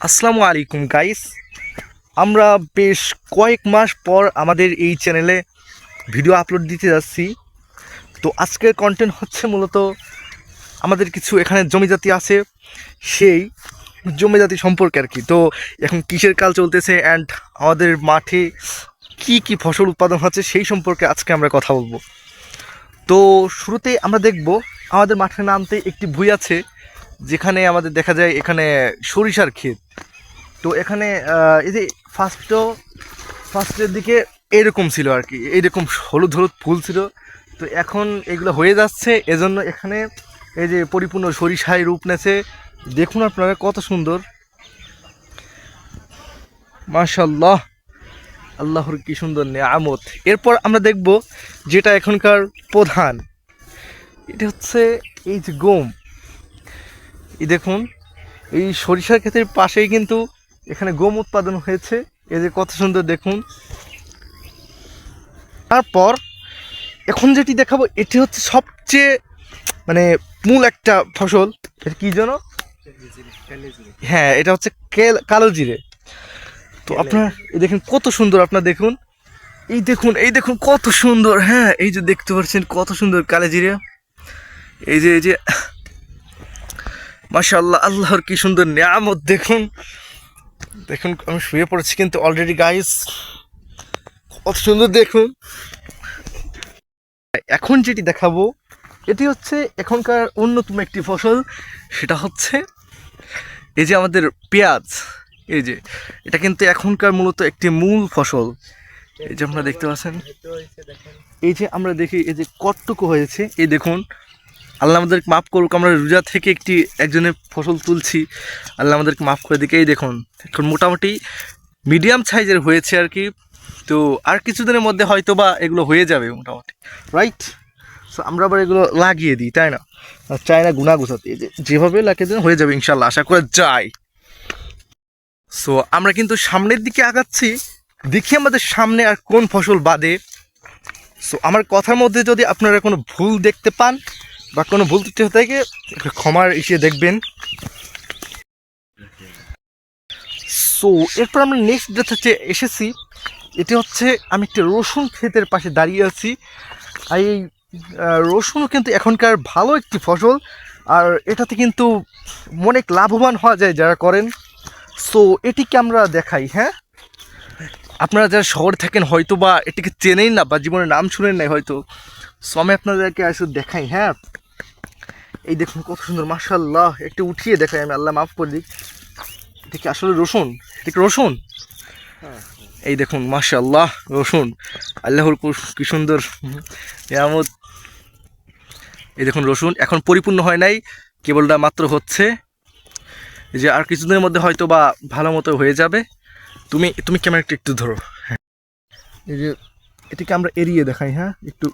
আসসালামু আলাইকুম গাইস। আমরা বেশ কয়েক মাস পর আমাদের এই চ্যানেলে ভিডিও আপলোড দিতে যাচ্ছি। তো আজকের কন্টেন্ট হচ্ছে মূলত আমাদের কিছু এখানে জমিজাতি আছে, সেই জমিজাতি সম্পর্কে আর কি। তো এখন কিসের কাল চলতেছে অ্যান্ড আমাদের মাঠে কি কি ফসল উৎপাদন হচ্ছে সেই সম্পর্কে আজকে আমরা কথা বলবো। তো শুরুতে আমরা দেখব আমাদের মাঠের নামতে একটি ভুঁই আছে, যেখানে আমাদের দেখা যায় এখানে সরিষার ক্ষেত। তো এখানে এই যে ফার্স্টের দিকে এরকম ছিল আর কি, এইরকম হলুদ হলুদ ফুল ছিল। তো এখন এগুলো হয়ে যাচ্ছে, এজন্য এখানে এই যে পরিপূর্ণ সরিষায় রূপ নেছে। দেখুন আপনারা কত সুন্দর, মাশাল্লাহ, আল্লাহর কি সুন্দর নেয়ামত। এরপর আমরা দেখব যেটা এখনকার প্রধান, এটা হচ্ছে এই যে গম। এই দেখুন, এই সরিষার ক্ষেতের পাশেই কিন্তু এখানে গম উৎপাদন হয়েছে। এই যে কত সুন্দর দেখুন। তারপর এখন যেটি দেখাবো এটি হচ্ছে সবচেয়ে মানে মূল একটা ফসল। এটা কি যেন? হ্যাঁ, এটা হচ্ছে কালো জিরে। তো আপনার এই দেখুন কত সুন্দর, আপনার দেখুন, এই দেখুন কত সুন্দর। হ্যাঁ, এই যে দেখতে পাচ্ছেন কত সুন্দর কালো জিরে। এই যে মাশাআল্লাহ, আল্লাহর কি সুন্দর নিয়ামত। দেখুন দেখুন, আমি শুয়ে পড়েছি কিন্তু অলরেডি গাইস, কত সুন্দর দেখুন। এখন যেটি দেখাবো এটি হচ্ছে এখনকার অন্যতম একটি ফসল, সেটা হচ্ছে এই যে আমাদের পেঁয়াজ। এই যে এটা কিন্তু এখনকার মূলত একটি মূল ফসল। এই যে আপনারা দেখতে পাচ্ছেন, এই যে আমরা দেখি এই যে কতটুকু হয়েছে। এই দেখুন, আল্লাহ আমাদেরকে মাফ করুক, আমরা রোজা থেকে একজনের ফসল তুলছি, আল্লাহ আমাদেরকে মাফ করে দিকে। এই দেখুন, এখন মোটামুটি মিডিয়াম সাইজের হয়েছে আর কি। তো আর কিছুদিনের মধ্যে হয়তো বা এগুলো হয়ে যাবে মোটামুটি, রাইট? সো আমরা আবার এগুলো লাগিয়ে দিই, তাই না? চাই না গুনা গুছাতে, এই যে যেভাবে লাগিয়ে দিন হয়ে যাবে ইনশাল্লাহ, আশা করে যাই। সো আমরা কিন্তু সামনের দিকে আগাচ্ছি, দেখি আমাদের সামনে আর কোন ফসল বাদে। সো আমার কথার মধ্যে যদি আপনারা কোনো ভুল দেখতে পান বা কোনো ভুল ত্রুটি হতে থাকে, একটু ক্ষমার এসে দেখবেন। সো এরপর আমরা নেক্সট যেটাতে এসেছি, এটি হচ্ছে আমি একটি রসুন ক্ষেতের পাশে দাঁড়িয়ে আছি। আর এই রসুনও কিন্তু এখনকার ভালো একটি ফসল, আর এটাতে কিন্তু অনেক লাভবান হওয়া যায় যারা করেন। সো এটিকে আমরা দেখাই। হ্যাঁ, আপনারা যারা শহরে থাকেন হয়তো বা এটিকে চেনেন না বা জীবনের নাম শুনেন নাই হয়তো। সো আমি আপনাদেরকে আসলে দেখাই। হ্যাঁ, এই দেখুন কত সুন্দর, মাশাআল্লাহ। একটু উঠিয়ে দেখাই আমি, আল্লাহ মাফ করে দিক। এটা কি আসলে রসুন? এটা কি রসুন? এই দেখুন মাশাআল্লাহ, রসুন, আল্লাহর কি সুন্দর নিয়ামত। এই দেখুন রসুন এখন পরিপূর্ণ হয় নাই, কেবলটা মাত্র হচ্ছে। এই যে আর কিছুদিনের মধ্যে হয়তো বা ভালো মতো হয়ে যাবে। তুমি ক্যামেরাটা একটু ধরো। হ্যাঁ, এই যে এটিকে আমরা এড়িয়ে দেখাই। হ্যাঁ, একটু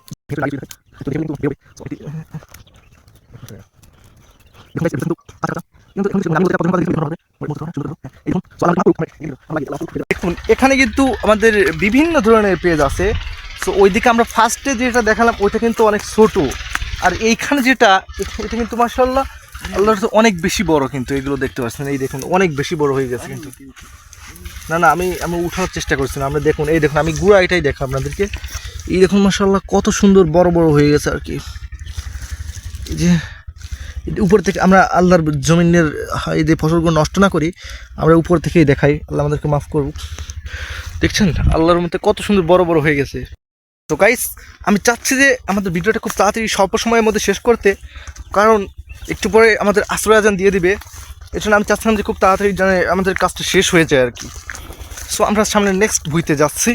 দেখুন, এখানে কিন্তু আমাদের বিভিন্ন ধরনের পেজ আছে। সো ওইদিকে আমরা ফার্স্টে যেটা দেখালাম ওইটা কিন্তু অনেক ছোট, আর এইখানে যেটা, এটা কিন্তু মাশাআল্লাহ আল্লাহর অনেক বেশি বড়। কিন্তু এগুলো দেখতে পাচ্ছেন, এই দেখুন অনেক বেশি বড় হয়ে গেছে কিন্তু। না না, আমি উঠানোর চেষ্টা করছি না। আমরা দেখুন, এই দেখুন, আমি গুঁড়া এটাই দেখো আপনাদেরকে। এই দেখুন মাশাআল্লাহ কত সুন্দর বড় বড় হয়ে গেছে আর কি। এই যে উপর থেকে আমরা আল্লাহর জমিনের এই যে ফসলগুলো নষ্ট না করি, আমরা উপর থেকেই দেখাই, আল্লাহ আমাদেরকে মাফ করুক। দেখছেন আল্লাহর মধ্যে কত সুন্দর বড় বড় হয়ে গেছে। তো গাইস, আমি চাচ্ছি যে আমাদের ভিডিওটা খুব তাড়াতাড়ি স্বল্প সময়ের মধ্যে শেষ করতে, কারণ একটু পরে আমাদের আসর আজান দিয়ে দিবে। এর জন্য আমি চাচ্ছিলাম যে খুব তাড়াতাড়ি যেন আমাদের কাজটা শেষ হয়ে যায় আর কি। সো আমরা সামনে নেক্সট বুইতে যাচ্ছি।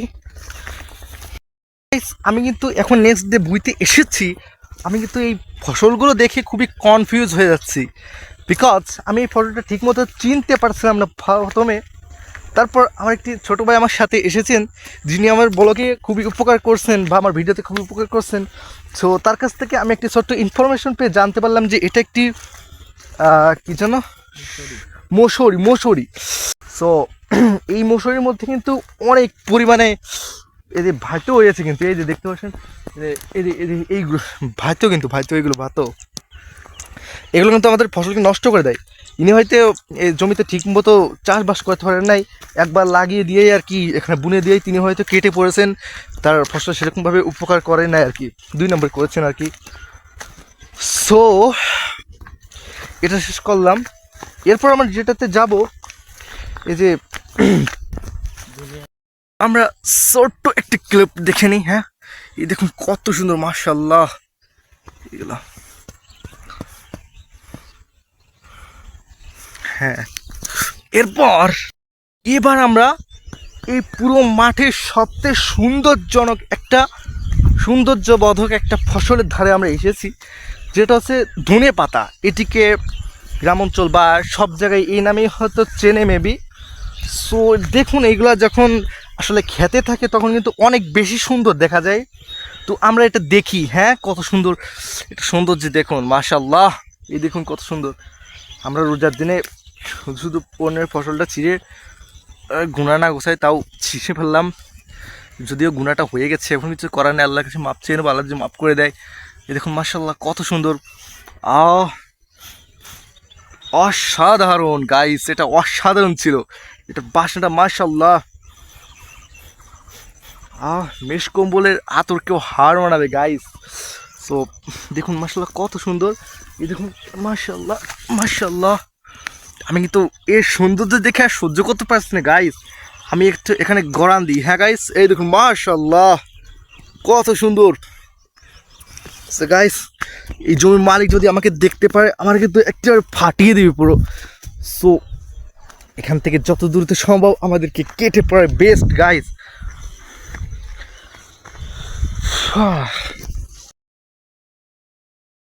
আমি কিন্তু এখন নেক্সট ডে বুইতে এসেছি। আমি কিন্তু এই ফসলগুলো দেখে খুবই কনফিউজ হয়ে যাচ্ছি, বিকজ আমি এই ফসলটা ঠিকমতো চিনতে পারছিলাম না প্রথমে। তারপর আমার একটি ছোটো ভাই আমার সাথে এসেছেন, যিনি আমার ব্লগে খুবই উপকার করছেন বা আমার ভিডিওতে খুবই উপকার করছেন। সো তার কাছ থেকে আমি একটি ছোট্ট ইনফরমেশন পেয়ে জানতে পারলাম যে এটা একটি কী যেন, মৌসুরি। সো এই মৌসুরির মধ্যে কিন্তু অনেক পরিমাণে এই যে ভাতেও হয়েছে কিন্তু, এই যে দেখতে পাচ্ছেন এই ভাতেও কিন্তু এগুলো কিন্তু আমাদের ফসলকে নষ্ট করে দেয়। ইনি হয়তো এই জমিতে ঠিক মতো চাষবাস করতে পারেন নাই, একবার লাগিয়ে দিয়েই আর কি এখানে বুনে দিয়েই তিনি হয়তো কেটে পড়েছেন, তার ফসল সেরকমভাবে উপকার করেন নাই আর কি, 2 নম্বর করেছেন আর কি। সো এটা শেষ করলাম। এরপর আমরা যেটাতে যাব, এই যে আমরা ছোট্ট একটি ক্লিপ দেখে নিই। হ্যাঁ, এই দেখুন কত সুন্দর, মাশাআল্লাহ। এগুলো হ্যাঁ, এবার আমরা এই পুরো মাঠের সবচেয়ে সৌন্দর্যবোধক একটা ফসলের ধারে আমরা এসেছি, যেটা হচ্ছে ধনে পাতা। এটিকে গ্রামাঞ্চল বা সব জায়গায় এই নামেই হয়তো চেনে মেবি। সো দেখুন, এইগুলা যখন আসলে খেতে থাকে তখন কিন্তু অনেক বেশি সুন্দর দেখা যায়। তো আমরা এটা দেখি, হ্যাঁ কত সুন্দর এটা সৌন্দর্য দেখুন, মাশাআল্লাহ। এই দেখুন কত সুন্দর। আমরা রোজার দিনে শুধু শুধু পণ্যের ফসলটা ছিঁড়ে গুণা না গোছাই তাও ছিঁড়ে ফেললাম, যদিও গুণাটা হয়ে গেছে, এখন কিছু করার নেই, আল্লাহর কাছে মাপ চেয়ে নেবো, আল্লাহ যে মাপ করে দেয়। এই দেখুন মাশাআল্লাহ কত সুন্দর, অসাধারণ গাইস, এটা অসাধারণ ছিল, এটা বাসনাটা মাশাআল্লাহ। মেষ কম্বলের আতর কেউ হার মানাবে গাইস। সো দেখুন মাশাআল্লাহ কত সুন্দর, এই দেখুন মাশাআল্লাহ মাশাআল্লাহ। আমি কিন্তু এর সৌন্দর্য দেখে আর সহ্য করতে পারছি না গাইস, আমি একটু এখানে গড়ান দিই। হ্যাঁ গাইস, এই দেখুন মাশাআল্লাহ কত সুন্দর। সো গাইস, এই জমির মালিক যদি আমাকে দেখতে পারে আমার কিন্তু একেবারে ফাটিয়ে দিবে পুরো। সো এখান থেকে যত দূরত্ব সম্ভব আমাদেরকে কেটে পড়ার বেস্ট গাইস।